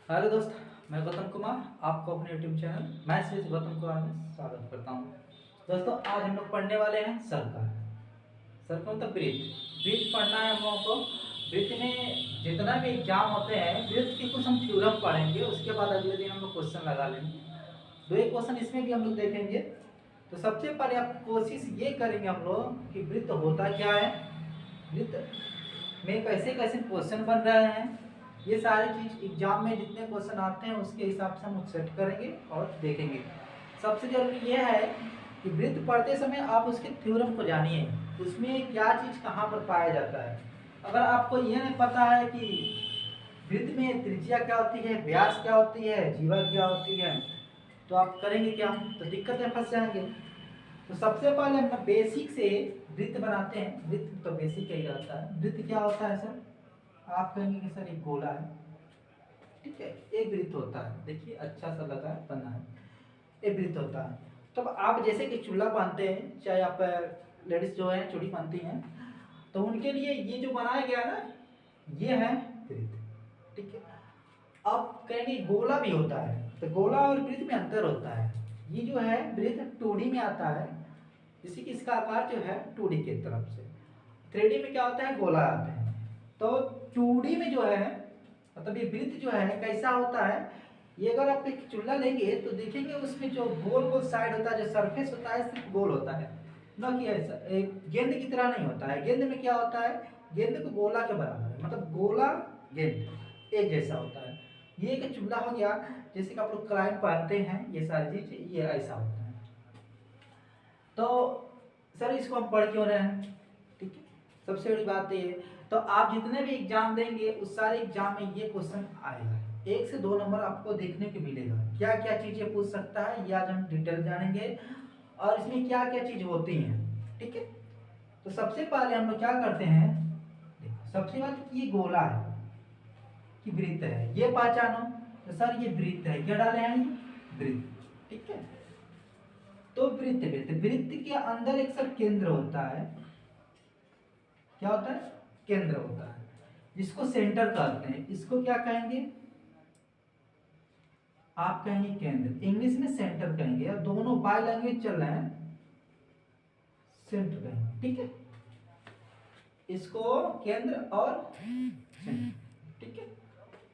Hello दोस्त, मैं गौतम कुमार आपको अपने यूट्यूब चैनल मैं श्री गौतम कुमार में स्वागत करता हूँ। दोस्तों, आज हम लोग पढ़ने वाले हैं सर्कल। सर्कल मतलब वृत्त। वृत्त पढ़ना है हम लोगों को। वृत्त में जितना भी एग्जाम होते हैं वृत्त के कुछ हम थ्योरम पढ़ेंगे, उसके बाद अगले दिन हम लोग क्वेश्चन लगा लेंगे। दो एक क्वेश्चन इसमें भी हम लोग देखेंगे। तो सबसे पहले आप कोशिश ये करेंगे हम लोग कि वृत्त होता क्या है, वृत्त में कैसे कैसे क्वेश्चन बन रहे हैं, ये सारी चीज एग्जाम में जितने क्वेश्चन आते हैं उसके हिसाब से हम सेट करेंगे और देखेंगे। सबसे जरूरी यह है कि वृत्त पढ़ते समय आप उसके थ्योरम को जानिए, उसमें क्या चीज कहाँ पर पाया जाता है। अगर आपको यह नहीं पता है कि वृत्त में त्रिज्या क्या होती है, व्यास क्या होती है, जीवा क्या होती है, तो आप करेंगे क्या, तो दिक्कत में फंस जाएंगे। तो सबसे पहले हम बेसिक से वृत्त बनाते हैं। वृत्त तो बेसिक ही रहता है। वृत्त क्या होता है सर? आप कहेंगे कि सर एक गोला है, ठीक है, एक वृत्त होता है। देखिए अच्छा सा लगा है, बना है, एक वृत्त होता है। तो आप जैसे कि चूल्हा बांधते हैं, चाहे आप लेडीज जो है चूड़ी बांधती हैं, तो उनके लिए ये जो बनाया गया ना, ये है वृत्त, ठीक है। अब कहेंगे गोला भी होता है, तो गोला और वृत्त में अंतर होता है। ये जो है वृत्त 2D में आता है, इसी की इसका आकार जो है 2D की तरफ से। 3D में क्या होता है, गोला आते हैं। तो 2D में जो है मतलब ये वृत्त जो है कैसा होता है, ये अगर आप एक चूल्हा लेंगे तो देखेंगे उसमें जो गोल गोल साइड होता है, जो सरफेस होता है सिर्फ गोल होता है, न कि ऐसा एक गेंद की तरह नहीं होता है। गेंद में क्या होता है, गेंद को गोला के बराबर है, मतलब गोला गेंद एक जैसा होता है। ये एक चूल्हा हो गया, जैसे कि आप लोग क्लाइम पहनते हैं, ये सारी चीज ये ऐसा होता है। तो सर इसको हम पढ़ क्यों रहे हैं, ठीक है, सबसे बड़ी बात ये। तो आप जितने भी एग्जाम देंगे उस सारे एग्जाम में ये क्वेश्चन आएगा, 1 से 2 नंबर आपको देखने को मिलेगा। क्या क्या चीजें पूछ सकता है ये आज हम डिटेल जानेंगे, और इसमें क्या क्या चीज होती हैं, ठीक है। तो सबसे पहले हम लोग क्या करते हैं, सबसे पहले ये गोला है कि वृत्त है, ये पहचानो। तो सर ये वृत्त है, क्या डाले हैं, वृत्त, ठीक है। तो वृत्त वृत्त वृत्त के अंदर एक सर केंद्र होता है। क्या होता है, केंद्र होता है, जिसको सेंटर कहते हैं। इसको क्या कहेंगे, आप कहेंगे केंद्र, इंग्लिश में सेंटर कहेंगे, और दोनों बाय लैंग्वेज चल रहे हैं, सेंटर कहेंगे, ठीक है। इसको केंद्र और सेंटर, ठीक है।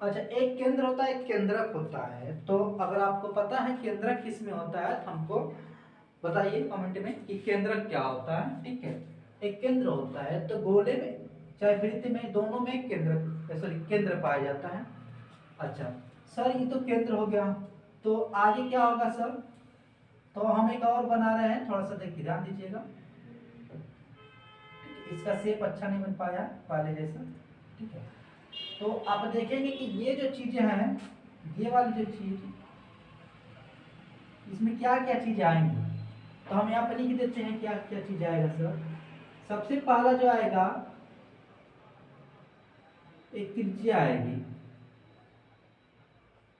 अच्छा, एक केंद्र होता है, एक केंद्रक होता है। तो अगर आपको पता है केंद्रक किस में होता है तो हमको बताइए कमेंट में कि केंद्रक क्या होता है, ठीक है। एक केंद्र होता है, तो गोले में चाहे वृत्त में दोनों में केंद्र, सॉरी केंद्र पाया जाता है। अच्छा सर, ये तो केंद्र हो गया, तो आगे क्या होगा सर? तो हम एक और बना रहे हैं, थोड़ा सा देखिए, ध्यान दीजिएगा। इसका शेप अच्छा नहीं बन पाया पहले जैसा, ठीक है। तो आप देखेंगे कि ये जो चीजें हैं, ये वाली जो चीज, इसमें क्या क्या चीजें आएंगी, तो हम यहाँ पर लिख देते हैं क्या क्या चीज आएगा सर। सबसे पहला जो आएगा, एक त्रिज्या आएगी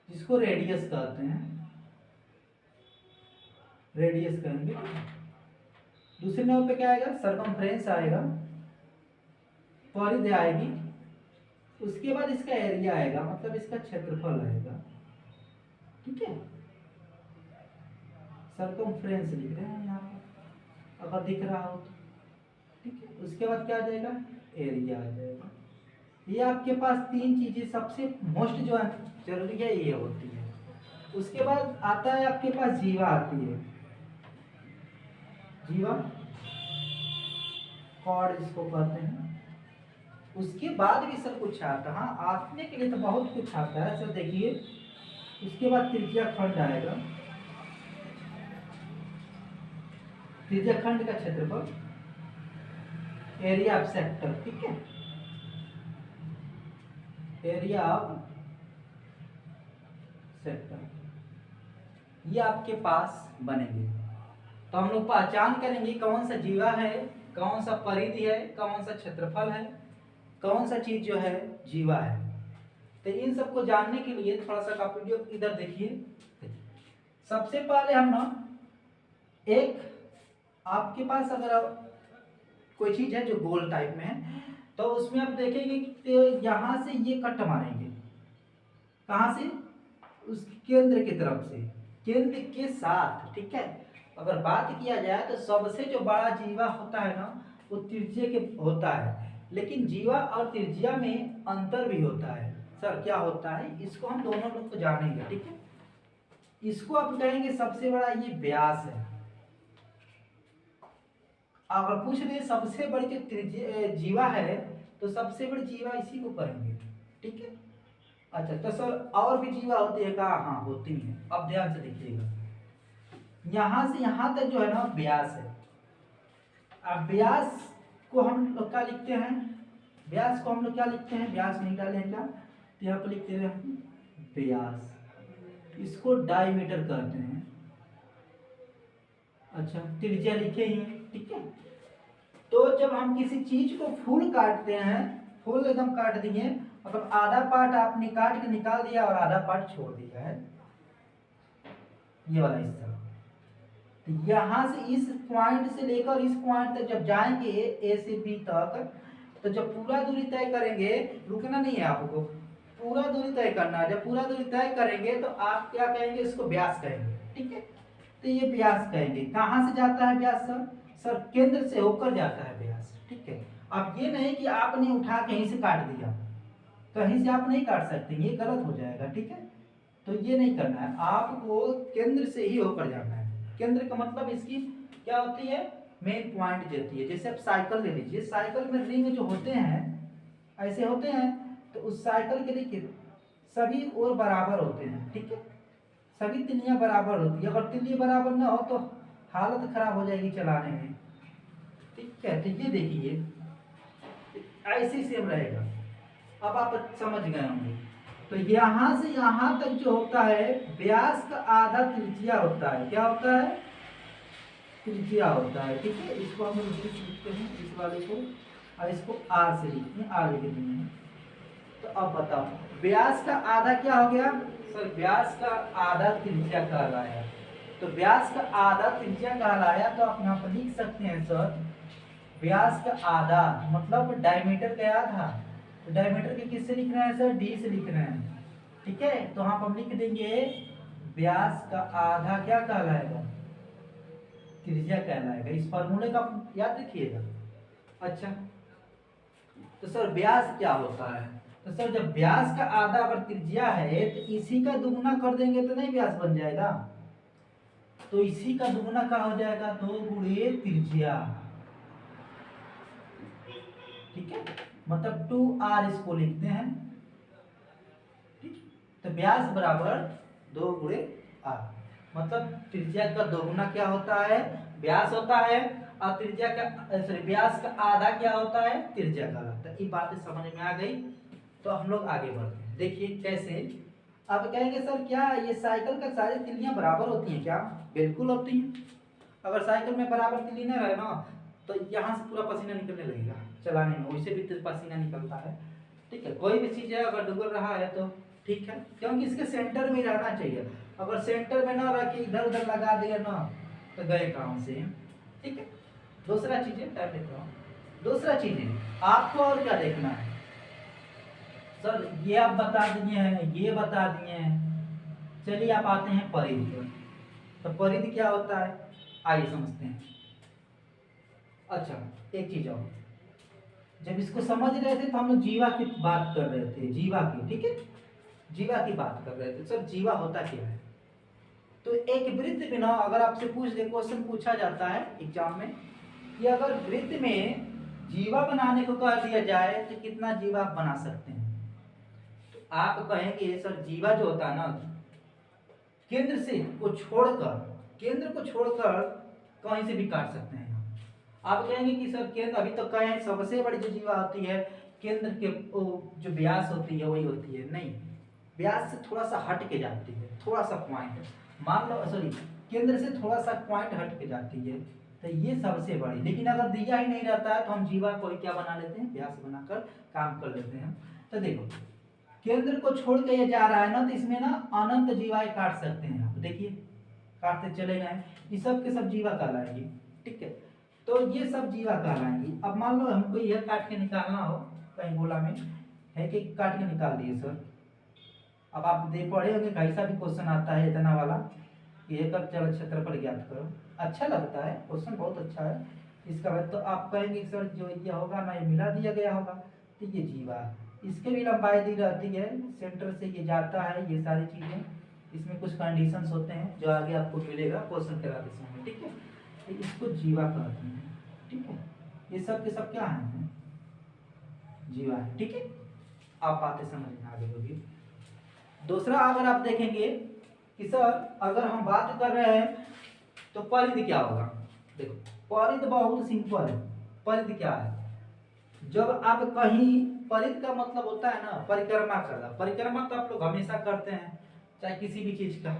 जिसको रेडियस कहते हैं, रेडियस कहेंगे। दूसरे नंबर पे क्या आएगा, सरकमफ्रेंस आएगा, परिधि आएगी। उसके बाद इसका एरिया आएगा, मतलब इसका क्षेत्रफल आएगा, ठीक है। सरकमफ्रेंस लिख रहे हैं यहाँ पर, अगर दिख रहा हो तो, ठीक है। उसके बाद क्या आ जाएगा, एरिया आ जाएगा। ये आपके पास 3 चीजें सबसे मोस्ट जो है जरूरी है, ये होती है। उसके बाद आता है आपके पास जीवा आती है, जीवा कॉर्ड जिसको कहते हैं। उसके बाद भी सर कुछ आता है, हाँ आने के लिए तो बहुत कुछ आता है सर, देखिए। उसके बाद त्रिज्या खंड आएगा, त्रिज्या खंड का क्षेत्रफल, एरिया ऑफ सेक्टर, ठीक है, एरिया ऑफ सेक्टर, ये आपके पास बनेंगे। तो हम लोग पहचान करेंगे कौन सा जीवा है, कौन सा परिधि है, कौन सा क्षेत्रफल है, कौन सा चीज जो है जीवा है। तो इन सबको जानने के लिए थोड़ा सा का वीडियो इधर देखिए। सबसे पहले हम ना, एक आपके पास अगर कोई चीज है जो गोल टाइप में है, तो उसमें आप देखेंगे कि यहाँ से ये कट मारेंगे, कहाँ से? उस केंद्र की तरफ से, केंद्र के साथ, ठीक है। अगर बात किया जाए तो सबसे जो बड़ा जीवा होता है ना वो त्रिज्या के होता है, लेकिन जीवा और त्रिज्या में अंतर भी होता है। सर क्या होता है, इसको हम दोनों लोग को जानेंगे, ठीक है। इसको आप कहेंगे सबसे बड़ा ये व्यास है। अगर पूछ रहे सबसे बड़ी जो जीवा है तो सबसे बड़ी जीवा इसी को कहेंगे, ठीक है। अच्छा तो सर और भी जीवा होती है क्या? हाँ होती है। अब ध्यान से देखिएगा, यहां से यहां तक जो है ना व्यास है। अब व्यास को हम लोग क्या लिखते हैं? व्यास को हम लोग क्या लिखते हैं? व्यास निकाले क्या तो यहाँ पर लिखते हैं व्यास, इसको डायमीटर कहते हैं। अच्छा त्रिज्या लिखे ही हैं, ठीक है। तो जब हम किसी चीज को फुल काटते हैं, फुल एकदम काट दिए, मतलब आधा पार्ट आपने काट के निकाल दिया और आधा पार्ट छोड़ दिया है, ये वाला हिस्सा। तो यहाँ से इस पॉइंट से लेकर इस पॉइंट तक जब जाएंगे ए से बी तक, तो जब पूरा दूरी तय करेंगे, रुकना नहीं है आपको, पूरा दूरी तय करना है। जब पूरा दूरी तय करेंगे तो आप क्या कहेंगे? इसको व्यास कहेंगे, ठीक है। तो ये व्यास कहेंगे। कहाँ से जाता है व्यास सर? सर केंद्र से होकर जाता है व्यास, ठीक है। अब ये नहीं कि आपने उठा कहीं से काट दिया, कहीं से आप नहीं काट सकते, ये गलत हो जाएगा, ठीक है। तो ये नहीं करना है, आपको केंद्र से ही होकर जाना है। केंद्र का मतलब इसकी क्या होती है? मेन पॉइंट देती है। जैसे आप साइकिल ले लीजिए, साइकिल में रिंग जो होते हैं ऐसे होते हैं, तो उस साइकिल के देखिए सभी ओर बराबर होते हैं, ठीक है। सभी तिल्लियां बराबर होती है। अगर तिल्ली बराबर ना हो तो हालत खराब हो जाएगी चलाने में, ठीक है। तो ये देखिए ऐसे सेम रहेगा। अब आप समझ गए होंगे। तो यहां से यहां तक जो होता है व्यास का आधा त्रिज्या होता है। क्या होता है? त्रिज्या होता है, ठीक है। इसको हम लिखते हैं इस वाले को, और इसको आर से लिखते हैं, आर लिख दिए हैं। तो अब बताओ व्यास का आधा क्या हो गया? सर व्यास का आधा त्रिज्या कहलाया। तो व्यास का आधा त्रिज्या कहलाया, तो आप यहाँ पर लिख सकते हैं सर व्यास का आधा मतलब डायमीटर का आधा। तो डायमीटर के किससे लिख रहे हैं सर? डी से लिख रहे हैं, ठीक है। तो हम लिख देंगे व्यास का आधा क्या कहलाएगा? त्रिज्या कहलाएगा। इस फॉर्मूले का याद रखिएगा। अच्छा तो सर व्यास क्या होता है? तो सर जब व्यास का आधा अगर त्रिज्या है तो इसी का दुगुना कर देंगे तो नहीं व्यास बन जाएगा? तो इसी का दुगुना क्या हो जाएगा? 2 गुणे त्रिज्या, ठीक है। मतलब 2r इसको लिखते हैं, ठीक। तो व्यास बराबर 2 गुणे r, मतलब त्रिज्या का दोगुना क्या होता है? व्यास होता है। और त्रिज्या का सॉरी व्यास का आधा क्या होता है? त्रिज्या का होता है। ये बातें समझ में आ गई। तो हम लोग आगे बढ़ते हैं, देखिए कैसे। अब कहेंगे सर क्या ये साइकिल का सारी तिल्लियां बराबर होती हैं क्या? बिल्कुल होती हैं। अगर साइकिल में बराबर तिल्ली ना रहे ना तो यहाँ से पूरा पसीना निकलने लगेगा चलाने में, वैसे भी पसीना निकलता है, ठीक है। कोई भी चीज़ है अगर डूब रहा है तो ठीक है, क्योंकि इसके सेंटर में रहना चाहिए। अगर सेंटर में ना रह के इधर उधर लगा दिया ना तो गए काम से, ठीक है। दूसरा चीज़ है टाइप देता हूँ। दूसरा चीज़ है आपको और क्या देखना है सर? ये आप बता दिए हैं, ये बता दिए हैं। चलिए आप आते हैं परिधि पर। तो परिधि क्या होता है आइए समझते हैं। अच्छा एक चीज और, जब इसको समझ रहे थे तो हम लोग जीवा की बात कर रहे थे, जीवा की, ठीक है। जीवा की बात कर रहे थे। सर जीवा होता क्या है? तो एक वृत्त में ना अगर आपसे पूछ दे, क्वेश्चन पूछा जाता है एग्जाम में कि अगर वृत्त में जीवा बनाने को कह दिया जाए तो कितना जीवा आप बना सकते हैं? तो आप कहेंगे सर जीवा जो होता है ना केंद्र से को छोड़कर, केंद्र को छोड़कर कहीं से भी काट सकते हैं। आप कहेंगे कि सर केंद्र अभी तो कहें सबसे बड़ी जो जीवा होती है केंद्र के जो व्यास होती है वही होती है, नहीं व्यास से थोड़ा सा हट के जाती है, थोड़ा सा पॉइंट मान लो, सॉरी केंद्र से थोड़ा सा पॉइंट हट के जाती है, तो ये सबसे बड़ी। लेकिन अगर दिया ही नहीं रहता है तो हम जीवा को क्या बना लेते हैं? व्यास बनाकर काम कर लेते हैं। तो देखो केंद्र को छोड़ के ये जा रहा है ना तो इसमें ना अनंत जीवाएं काट सकते हैं आप, देखिए काटते चले गए, ये सब के सब जीवा कहलाएंगे, ठीक है। तो ये सब जीवा कहलाएंगी। अब मान लो हमको यह काट के निकालना हो, कहीं गोला में है कि काट के निकाल दिए सर, अब आप दे पढ़े होंगे कैसा भी क्वेश्चन आता है इतना वाला कि एकक चल क्षेत्रफल ज्ञात करो। अच्छा लगता है क्वेश्चन, बहुत अच्छा है। इसका बाद तो आप कहेंगे सर जो ये होगा ना ये मिला दिया गया होगा, तो ये जीवा, इसके भी लंबाई दी रहती है, सेंटर से ये जाता है, ये सारी चीज़ें, इसमें कुछ कंडीशंस होते हैं जो आगे आपको मिलेगा क्वेश्चन कराते समय, ठीक है। तो इसको जीवा कहते हैं, ठीक है। ये सब के सब क्या है, जीवा है, ठीक है। आप बातें समझना आगे होगी। दूसरा अगर आप देखेंगे कि सर अगर हम बात कर रहे हैं तो परिधि क्या होगा, देखो परिधि बहुत सिंपल है। परिधि क्या है, जब आप कहीं, परिधि का मतलब होता है ना परिक्रमा करना। परिक्रमा तो आप लोग हमेशा करते हैं, चाहे किसी भी चीज का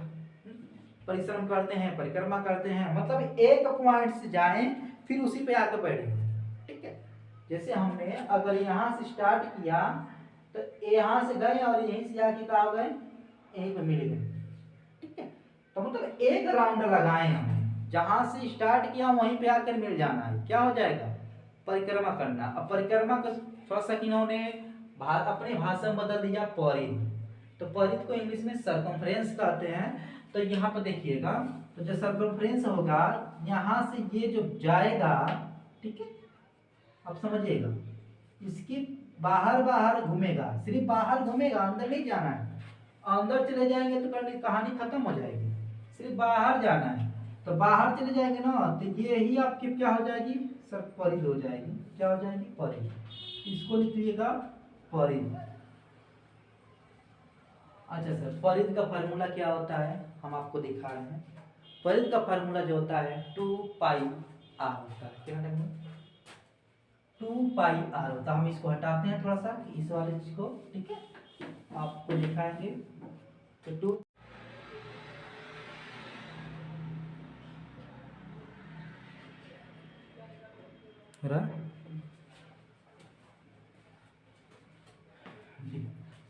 परिश्रम करते हैं, परिक्रमा करते हैं, मतलब एक पॉइंट से जाएं फिर उसी पे आकर बैठेंगे, ठीक है। जैसे हमने अगर यहाँ से स्टार्ट किया तो यहाँ से गए और यहीं से आके कहा गए, यहीं पे मिल गए, ठीक है। तो मतलब एक राउंड लगाए हमने, जहां से स्टार्ट किया वहीं पे आकर मिल जाना है, क्या हो जाएगा, परिक्रमा करना। अब परिक्रमा का थोड़ा सा इन्होंने अपने भाषा में बदल दिया परिधि। तो परिधि को इंग्लिश में सर्कमफ्रेंस कहते हैं। तो यहाँ पर देखिएगा, तो जो सर्कमफ्रेंस होगा यहाँ से ये जो जाएगा, ठीक है, अब समझिएगा, इसकी बाहर बाहर घूमेगा, सिर्फ बाहर घूमेगा, अंदर नहीं जाना है। अंदर चले जाएंगे तो कहानी खत्म हो जाएगी, सिर्फ बाहर जाना है। तो बाहर चले जाएंगे ना तो ये ही आपकी क्या हो जाएगी, सर परिधि हो जाएगी। क्या हो जाएगी, परिधि। इसको लिख लीजिएगा परिधि। अच्छा सर, परिधि का फार्मूला क्या होता है, हम आपको दिखा रहे हैं। परिधि का फार्मूला जो होता है 2πr होता है। क्या है, 2πr होता है। हम इसको हटाते हैं थोड़ा सा इस वाले चीज को, ठीक है, आपको दिखाएंगे। तो 2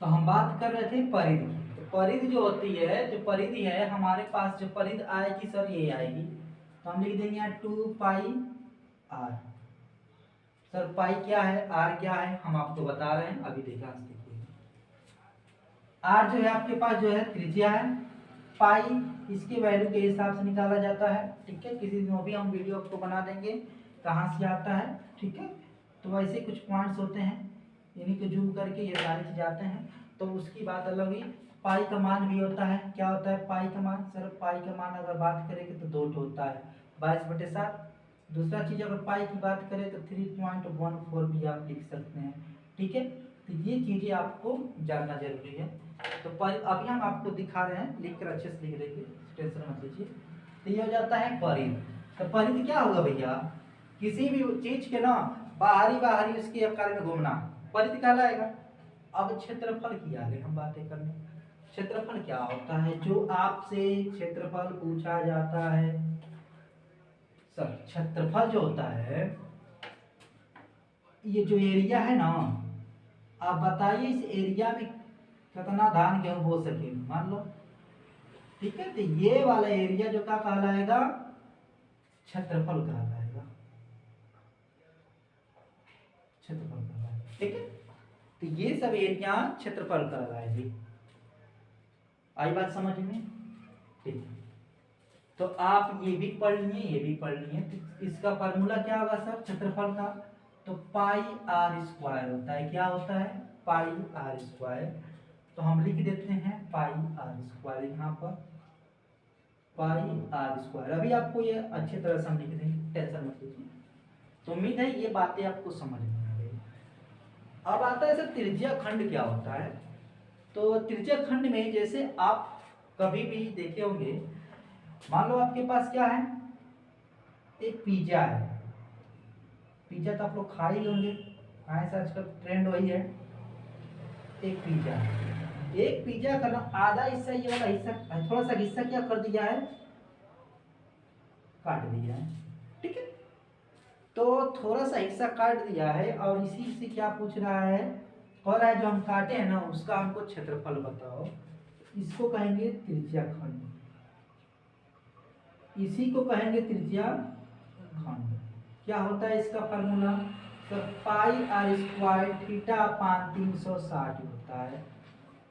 तो हम बात कर रहे थे परिधि। तो परिधि जो होती है, जो परिधि है हमारे पास, जो परिधि आएगी सर ये आएगी। तो हम लिख देंगे यहाँ 2πr। सर पाई क्या है, आर क्या है, हम आपको बता रहे हैं, अभी देखा देखिए। आर जो है आपके पास जो है त्रिज्या है, पाई इसके वैल्यू के हिसाब से निकाला जाता है, ठीक है। किसी दिन भी हम वीडियो आपको बना देंगे कहाँ से आता है, ठीक है। तो वैसे कुछ पॉइंट्स होते हैं, इन्हीं को जूम करके ये सारी चीज़ आते हैं, तो उसकी बात अलग ही। पाई का मान भी होता है, क्या होता है पाई का मान, सर पाई का मान अगर बात करेंगे तो 2 होता है, 22/7। दूसरा चीज़ अगर पाई की बात करें तो 3.14 भी आप लिख सकते हैं, ठीक है। तो ये चीज़ें आपको जानना जरूरी है। तो अभी हम आपको दिखा रहे हैं, लिख कर अच्छे से लिख रहे, टेंशन मत लीजिए। तो ये हो जाता है परिधि। तो परिधि क्या होगा भैया, किसी भी चीज के ना बाहरी उसके आकार में घूमना परिधि कहलाएगा। अब क्षेत्रफल की आगे हम बातें करने। क्षेत्रफल क्या होता है, जो आपसे क्षेत्रफल पूछा जाता है। सर क्षेत्रफल जो होता है, ये जो एरिया है ना, आप बताइए इस एरिया में कितना धान गेहूं बो सके, मान लो, ठीक है। तो ये वाला एरिया जो क्या कहलाएगा, क्षेत्रफल कहलाएगा, क्षेत्रफल कहलाएगा, ठीक है। तो ये सब एरिया क्षेत्रफल कहलाएगी। आई बात समझ में, ठीक है। तो आप ये भी पढ़ लिए, ये भी पढ़ लिए। तो इसका फार्मूला क्या होगा सर क्षेत्रफल का, तो पाई आर स्क्वायर होता है। क्या होता है, पाई आर स्क्वायर। तो हम लिख देते हैं पाई आर स्क्वायर, यहाँ पर पाई आर स्क्वायर। अभी आपको ये अच्छी तरह से हम लिख देंगे, टेंशन मत लीजिए। तो उम्मीद है ये बातें आपको समझ में आ गई। अब आता है सर त्रिज्या खंड क्या होता है। तो त्रिज्या खंड में जैसे आप कभी भी देखे होंगे, मान लो आपके पास क्या है, एक पिज्जा है। पिज्जा तो आप लोग खा ही होंगे, खाए से आजकल ट्रेंड वही है। एक पिज्जा, एक पिज्जा का ना आधा हिस्सा, ये वाला हिस्सा, थोड़ा सा हिस्सा क्या कर दिया है, काट दिया है, ठीक है। तो थोड़ा सा हिस्सा काट दिया है और इसी से क्या पूछ रहा है, कह रहा है जो हम काटे हैं ना उसका हमको क्षेत्रफल बताओ। इसको कहेंगे त्रिज्या खंड, इसी को कहेंगे त्रिज्या खंड। क्या होता है इसका फार्मूला, तो पाई आर स्क्वायर थीटा अपान 360 होता है।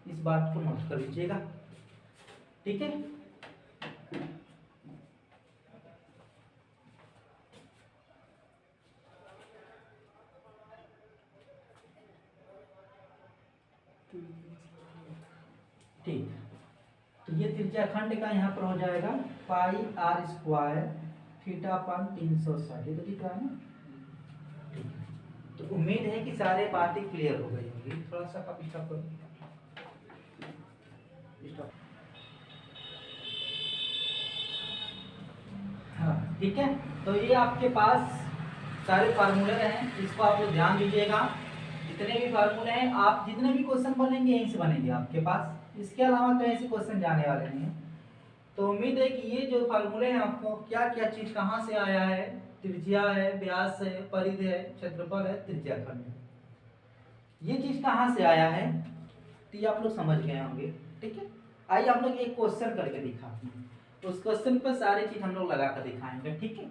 इस बात को नोट कर लीजिएगा, ठीक है। ठीक, तो ये त्रिज्याखंड का यहाँ पर हो जाएगा पाई आर स्क्वायर थीटा अपन 360, तो दिख रहा है ना। ठीक है, तो उम्मीद है कि सारे बातें क्लियर हो गई होंगी। थोड़ा सा आप स्टॉप करो, स्टॉप। हाँ ठीक है, तो ये आपके पास सारे फार्मूले हैं, इसको आप लोग ध्यान दीजिएगा। जितने भी फार्मूले हैं, आप जितने भी क्वेश्चन बनेंगे यहीं से बनेंगे आपके पास, इसके अलावा कहीं से क्वेश्चन जाने वाले नहीं है। तो उम्मीद है कि ये जो फार्मूले हैं आपको क्या क्या चीज कहाँ से आया है, त्रिज्या है, व्यास है, परिध है, क्षेत्रफल है, त्रिज्याखंड है, ये चीज कहाँ से आया है तो ये आप लोग समझ गए होंगे, ठीक है। आइए हम लोग एक क्वेश्चन करके दिखाते हैं, उस क्वेश्चन पर सारी चीज हम लोग लगा कर दिखाएंगे, ठीक है।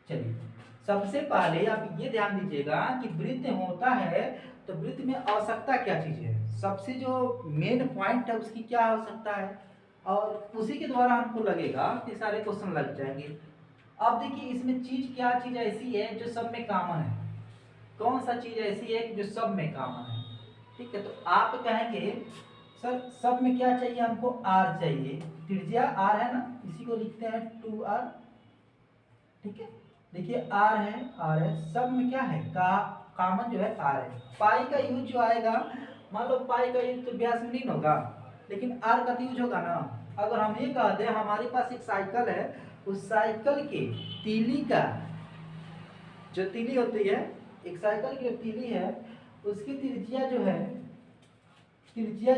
चलिए, सबसे पहले आप ये ध्यान दीजिएगा कि वृत्त होता है तो वृत्त में आवश्यकता क्या चीज है, सबसे जो मेन पॉइंट है उसकी क्या आवश्यकता है, और उसी के द्वारा हमको लगेगा कि सारे क्वेश्चन लग जाएंगे। अब देखिए इसमें चीज क्या चीज ऐसी है जो सब में कॉमन है, कौन सा चीज ऐसी है जो सब में कॉमन है, ठीक है। तो आप कहेंगे सर सब में क्या चाहिए हमको, आर चाहिए, त्रिज्या आर है ना, इसी को लिखते हैं 2r, ठीक है। देखिए आर है, सब में क्या है कॉमन जो है आर है। पाई का यूज जो आएगा, मान लो पाई का यूज तो व्यास में नहीं होगा, लेकिन आर का तो यूज होगा ना। अगर हम ये कहते हैं हमारे पास एक साइकिल है, उस साइकिल के तीली का जो तीली होती है, एक साइकिल की जो तीली है उसकी त्रिज्या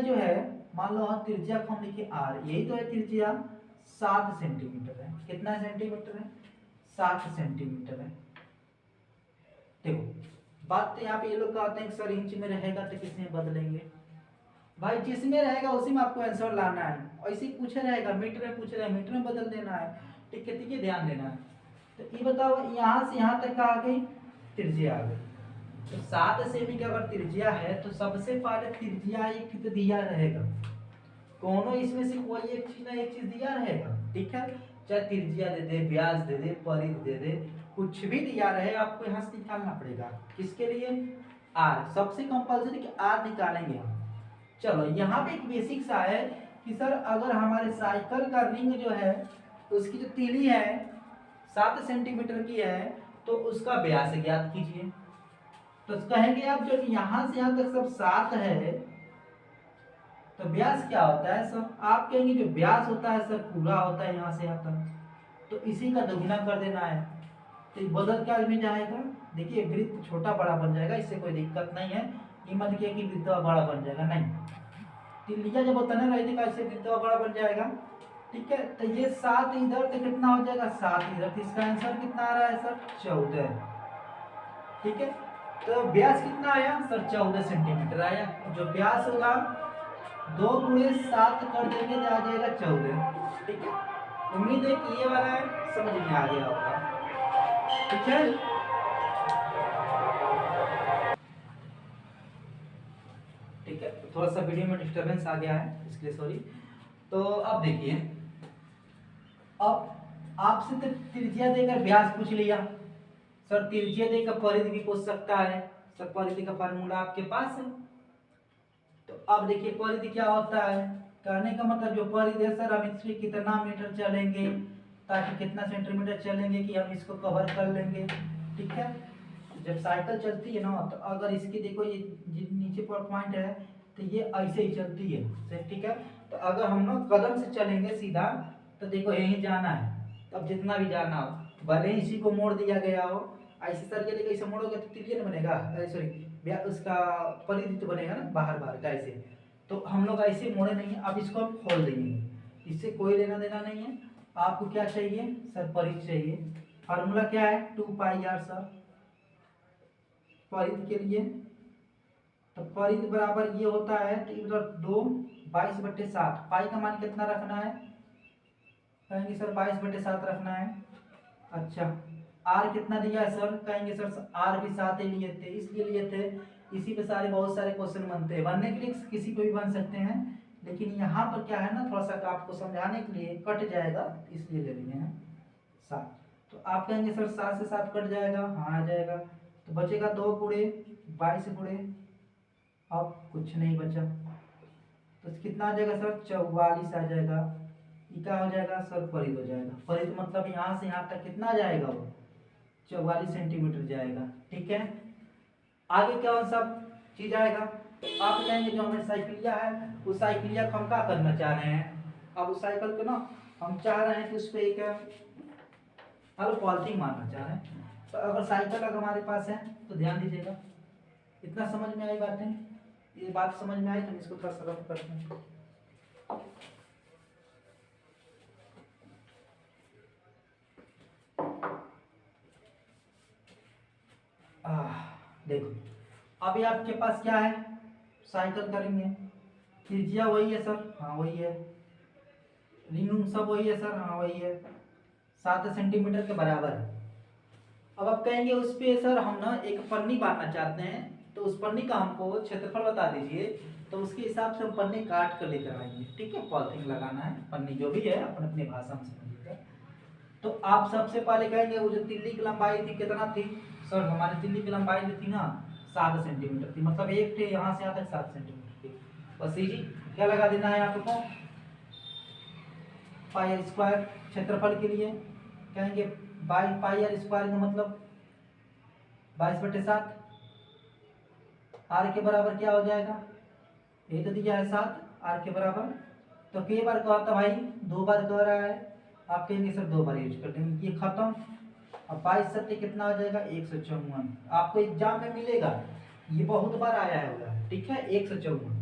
जो है मान लो हम त्रिज्या को हम लिखे आर, यही तो है त्रिज्या, 7 सेंटीमीटर है। कितना सेंटीमीटर है, 7 सेंटीमीटर है। देखो बात तो यहाँ पे ये लोग कहते हैं कि सर इंच में रहेगा तो किस में बदलेंगे, भाई जिसमें रहेगा उसी में आपको आंसर लाना है, ऐसे पूछे रहेगा मीटर में पूछ रहे हैं मीटर में बदल देना है, ठीक है, ठीक है, ध्यान देना है। तो ये बताओ यहाँ से यहाँ तक आ गई त्रिज्या आ गई, तो 7 सेमी का अगर त्रिज्या है तो सबसे पहले त्रिज्या एक तो दिया रहेगा, दोनों इसमें से कोई एक चीज ना एक चीज दिया रहेगा, ठीक है। चाहे त्रिज्या दे दे, व्यास दे दे, परिध दे दे, कुछ भी दिया रहे आपको यहाँ से निकालना पड़ेगा, किसके लिए, आर, सबसे कंपल्सरी कि आर निकालेंगे हम। चलो यहाँ पे एक बेसिक सा है कि सर अगर हमारे साइकिल का रिंग जो है उसकी जो तीली है 7 सेंटीमीटर की है तो उसका व्यास ज्ञात कीजिए। तो कहेंगे आप जो यहाँ से यहाँ तक सब 7 है तो व्यास क्या होता है सर, आप कहेंगे जो व्यास होता है सर पूरा होता है यहाँ से यहाँ तक, तो इसी का दोगुना कर देना है, तो बदल क्या में जाएगा, देखिए वृत्त छोटा बड़ा बन जाएगा, इससे कोई दिक्कत नहीं है, ये मत किया कि वृत्त बड़ा बन जाएगा, नहीं, तिलिया जब उतना रही थी कैसे वृत्त बड़ा बन जाएगा, ठीक है। तो ये 7 इधर तो कितना हो जाएगा, 7 इधर, तो इसका आंसर कितना आ रहा है सर 14, ठीक है। तो व्यास कितना आया सर 14 सेंटीमीटर आया, जो व्यास होगा 2 गुणे 7 कर देंगे तो आ जाएगा 14, ठीक है। उम्मीद है कि ये वाला समझ में आ गया होगा, ठीक है। ठीक है, तो थोड़ा सा वीडियो में डिस्टरबेंस आ गया है इसके लिए सॉरी। तो अब देखिए, अब आपसे तो त्रिज्या देकर व्यास पूछ लिया, सर त्रिज्या देकर परिधि भी पूछ सकता है, सर परिधि का फार्मूला आपके पास है। तो अब देखिए परिधि क्या होता है, कहने का मतलब जो परिधि है सर हम इसमें कितना मीटर चलेंगे, ताकि कितना सेंटीमीटर चलेंगे कि हम इसको कवर कर लेंगे, ठीक है। जब साइकिल चलती है ना तो अगर इसकी देखो ये नीचे पर पॉइंट है तो ये ऐसे ही चलती है, ठीक है। तो अगर हम लोग कदम से चलेंगे सीधा तो देखो यहीं जाना है, अब जितना भी जाना हो भले ही इसी को मोड़ दिया गया हो, ऐसे सर ये देखो इसे मोड़ोगे तो त्रिज्या बनेगा, सॉरी उसका परिधि तो बनेगा ना बाहर बाहर का ऐसे, तो हम लोग ऐसे मोड़े नहीं है, अब इसको हम खोल देंगे, इससे कोई लेना देना नहीं है। आपको क्या चाहिए सर, परिधि चाहिए, फार्मूला क्या है 2 पाई आर सर परिधि के लिए, तो परिधि बराबर ये होता है तो इधर 2 22/7, पाई का मान कितना रखना है, कहेंगे सर 22/7 रखना है। अच्छा आर कितना दिया है सर, कहेंगे सर आर भी 7 ही लिए थे, इसलिए लिए थे इसी पे सारे बहुत सारे क्वेश्चन बनते हैं, बनने के लिए किसी को भी बन सकते हैं, लेकिन यहाँ पर क्या है ना, थोड़ा सा आपको समझाने के लिए कट जाएगा इसलिए ले लिए हैं 7। तो आप कहेंगे सर 7 से 7 कट जाएगा, हाँ आ जाएगा। तो बचेगा 2 गुणे 22 गुणे, अब कुछ नहीं बचा, तो कितना आ जाएगा सर 44 आ जाएगा। ये क्या हो जाएगा सर परिध हो जाएगा। परिध मतलब यहाँ से यहाँ तक कितना जाएगा वो 44 सेंटीमीटर जाएगा। ठीक है, आगे क्या सब चीज आएगा। आप कहेंगे जो हमें साइकिलिया है उस साइकिलिया को हम क्या करना चाह रहे हैं, अब उस साइकिल को ना हम चाह रहे हैं कि उस पर एक पॉलिथीन मारना चाह रहे हैं। तो अगर साइकिल अगर हमारे पास है तो ध्यान दीजिएगा, इतना समझ में आई बातें, ये बात समझ में आई तो इसको थोड़ा सा रफ करते हैं। देखो अभी आपके पास क्या है, साइकिल का रिंग है, त्रिज्या वही है सर, हाँ वही है, रिंग सब वही है सर, हाँ वही है, 7 सेंटीमीटर के बराबर है। अब आप कहेंगे उस पे सर हम ना एक पन्नी बांधना चाहते हैं, तो उस पन्नी का हमको क्षेत्रफल बता दीजिए, तो उसके हिसाब से हम पन्नी काट कर लेकर आएंगे। ठीक है, पॉलिथीन लगाना है, पन्नी जो भी है अपने अपने भाषा में समझिएगा। तो आप सबसे पहले कहेंगे वो जो तिल्ली की लंबाई थी कितना थी सर, हमारी तिल्ली की लंबाई जो थी ना 7 सेंटीमीटर थी, मतलब एक थे यहाँ से यहाँ तक 7 सेंटीमीटर थी। बस जी क्या लगा देना है आपको, पाई आर स्क्वायर क्षेत्रफल के लिए कहेंगे पाई आर स्क्वायर का मतलब 22/7, आर के बराबर क्या हो जाएगा, ये तो दिया है 7, आर के बराबर, तो कई बार कहा था भाई 2 बार कह रहा है, आप कहेंगे सर 2 बार यूज कर देंगे, ये खत्म। अब 22 सत्य कितना हो जाएगा 154, आपको एग्जाम में मिलेगा, ये बहुत बार आया है। ठीक है 154,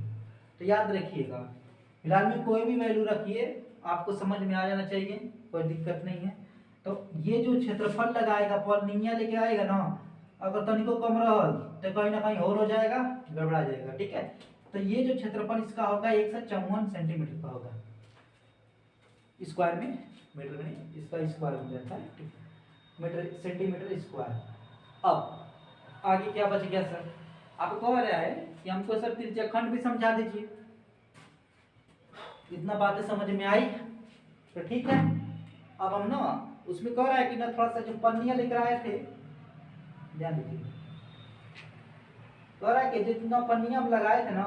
तो याद रखिएगा। फिलहाल में कोई भी वैल्यू रखिए, आपको समझ में आ जाना चाहिए, कोई दिक्कत नहीं है। तो ये जो क्षेत्रफल लगाएगा पॉलिनिया लेके आएगा ना, अगर तनिको कम रहल तो कहीं ना कहीं और हो जाएगा, गड़बड़ा जाएगा। ठीक है, तो ये जो क्षेत्रफल इसका होगा 154 सेंटीमीटर का होगा, स्क्वायर में, मीटर में नहीं, इसका स्क्वायर हो जाता है। ठीक है, मीटर सेंटीमीटर स्क्वायर। अब आगे क्या बच गया सर, आपको कह रहा है कि हमको सर त्रिज्याखंड भी समझा दीजिए। इतना बातें समझ में आई तो ठीक है। अब हम ना उसमें कह रहा है कि ना थोड़ा सा जो पन्नियां लेकर आए थे, ध्यान दीजिए, कह रहा है कि जितना पन्नियां हम लगाए थे ना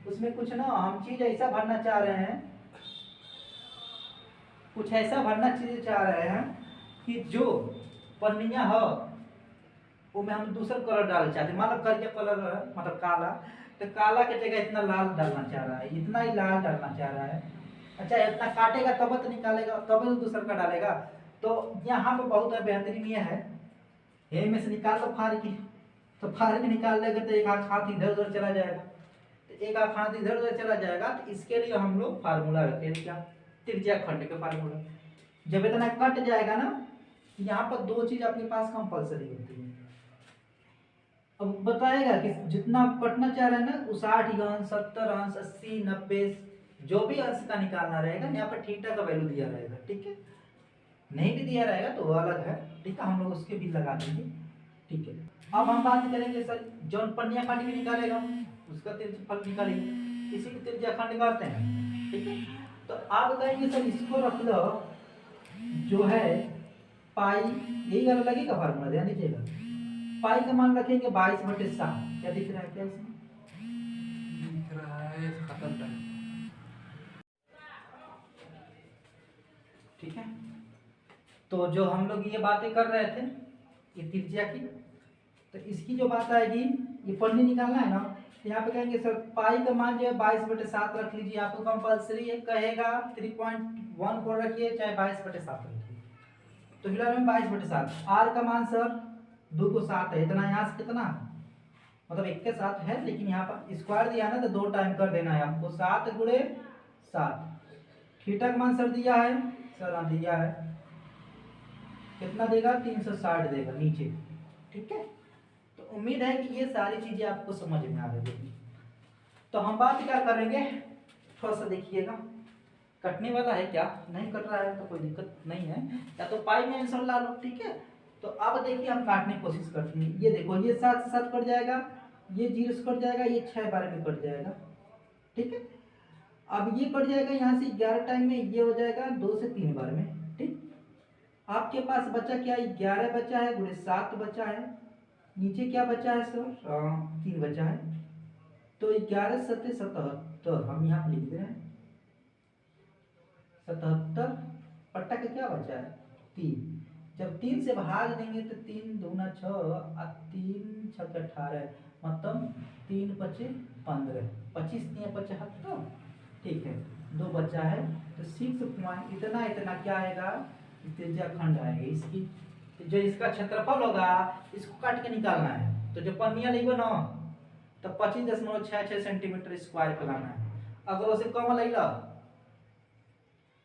उसमें कुछ ना हम चीज ऐसा भरना चाह रहे हैं, कुछ ऐसा भरना चीज चाह रहे हैं कि जो पन्नियां हो वो में हम दूसरा कलर डालना चाहते हैं, मतलब करिया कलर मतलब काला, तो काला के जगह इतना लाल डालना चाह रहा है, इतना ही लाल डालना चाह रहा है। अच्छा इतना काटेगा तब तो निकालेगा, तब तो दूसरा का डालेगा। तो यहाँ पे बहुत बेहतरीन ये है, हे में से निकाल लो फार की, तो फार की निकाल लेगा तो एक हाथ इधर उधर चला जाएगा, तो एक हाथ इधर उधर चला जाएगा। तो इसके लिए हम लोग फार्मूला रखें, क्या त्रिज्याखंड का फार्मूला। जब इतना कट जाएगा ना, यहाँ पर 2 चीज आपके पास कंपलसरी होती है। अब बताएगा कि जितना आप कटना चाह रहे हैं ना, वो 60 अंश 70 अंश 80 90 जो भी अंश का निकालना रहेगा, यहाँ पर थीटा का वैल्यू दिया रहेगा। ठीक है, नहीं भी दिया रहेगा तो वो अलग है। ठीक है, हम लोग उसके भी लगा देंगे। ठीक है, अब हम बात करेंगे सर जौन पन्निया काट के निकालेगा उसका त्रिज्याफल निकालेंगे, इसी को त्रिज्याखंड कहते हैं। ठीक है, तो आप कहेंगे सर इसको रख लो जो है पाई, यही वाला लगेगा फार्मूला, ध्यान दीजिएगा। पाई का मान रखेंगे 22/7, क्या दिख रहा है, क्या इसमें दिख रहा है खत्म। ठीक है, तो जो हम लोग ये बातें कर रहे थे ये त्रिज्या की, तो इसकी जो बात आएगी ये पन्नी निकालना है ना, तो यहाँ पे कहेंगे सर पाई का मान जो है 22/7 रख लीजिए, आपको कंपलसरी है कहेगा 3.1 को रखिए चाहे 22/7 रखिए। तो फिलहाल में 22/7, आर का मान सर 2 को 7 है, इतना यहाँ से कितना मतलब 1 के साथ है, लेकिन यहाँ पर स्क्वायर दिया ना तो 2 टाइम कर देना है आपको, 7 गुणे 7। थीटा का मान सर दिया है, सर दिया है कितना देगा 360 देगा नीचे। ठीक है, तो उम्मीद है कि ये सारी चीजें आपको समझ में आ रही है। तो हम बात क्या करेंगे, थोड़ा सा देखिएगा, कटने वाला है क्या, नहीं कट रहा है तो कोई दिक्कत नहीं है, या तो पाई में आंसर ला लो। ठीक है, तो अब देखिए हम काटने की कोशिश करते हैं, ये देखो ये 7 से 7 कट जाएगा, ये 0 से कट जाएगा, ये 6 बार में कट जाएगा, ठीक है। अब ये कट जाएगा यहाँ से 11 टाइम में, ये हो जाएगा 2 से 3 बार में, ठीक। आपके पास बचा क्या, 11 बचा है गुणे 7 बचा है, नीचे क्या बचा है सर, 3 बचा है। तो 11 सत्ते 77 हम यहाँ पे लिख दे रहे हैं 77, पट्टा का क्या बचा है 3। जब 3 से भाग देंगे तो 3 दूना 6 और 3 छक्के 18, मतलब 3 पचे 15, 25 3 75, ठीक है। 2 बचा है तो 6 पॉइंट इतना इतना क्या आएगा, त्रिज्या खंड आएगी इसकी। तो जो इसका क्षेत्रफल होगा इसको काट के निकालना है, तो जो पन्निया लिखो ना तो 25.66 सेंटीमीटर स्क्वायर का लाना है। अगर उसे कम लगेगा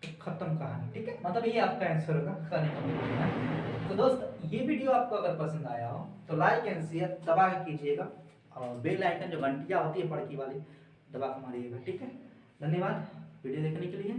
तो खत्म कहानी, ठीक है। मतलब ये आपका आंसर होगा करने का मतलब है। तो दोस्त ये वीडियो आपको अगर पसंद आया हो तो लाइक एंड शेयर दबा के कीजिएगा, और बेल आइकन जो घंटियाँ होती है पड़की वाली दबा के मारिएगा, ठीक है। धन्यवाद वीडियो देखने के लिए।